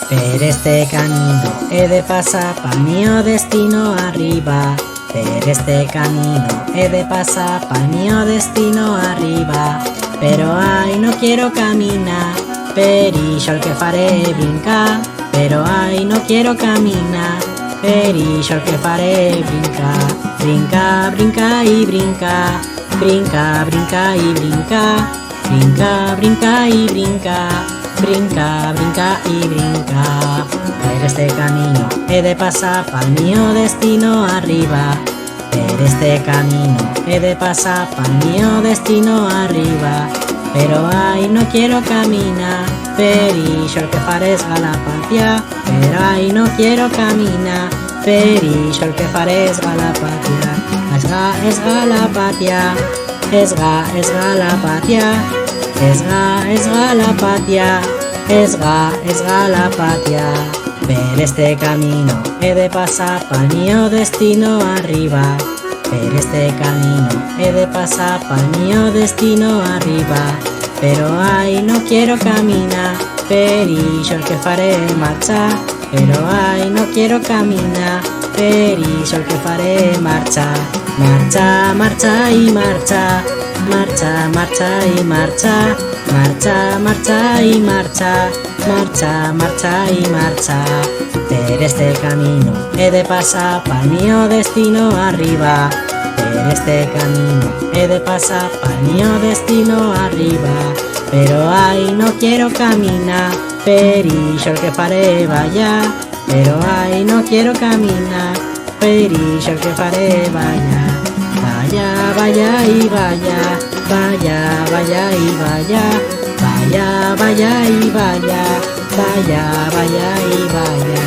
Per este camino he de pasar pa'l mío destino arriba. Per este camino he de pasar pa'l mío destino arriba. Però ai no quiero caminar, per ixo el que faré brincar. Però ai no quiero caminar, per ixo el que faré brincar. Brinca, brinca y brinca, brinca, brinca y brinca, brinca, brinca y brinca, brinca, brinca y brinca. Per este camino he de pasar pa'l mío destino arriba. Per este camino he de pasar pa'l mío destino arriba. Però ai no quiero caminar, per ixo el que faré és galapatia. Però ai no quiero caminar, per ixo el que faré és galapatia. És galapatia, és galapatia, és galapatia, és galapatia. Per este camino he de pasar pa'l mío destino arriba. Per este camino he de pasar pa'l mío destino arriba. Però ai no quiero caminar, per ixo el que faré marxar. Però ai no quiero caminar, per ixo el que faré marxar. Marxa, marxa i marxa, marxa, marxa i marxa, marxa, marxa i marxa, marxa, marxa y marcha. Per este camino he de pasar pa'l mío destino arriba. Per este camino he de pasar pa'l mío destino arriba. Però ai no quiero caminar, per ixo el que faré ballar. Però ai no quiero caminar, per ixo el que faré ballar. Vaya, vaya y vaya, vaya, vaya y vaya, vaya, vaya y vaya, vaya, vaya y vaya.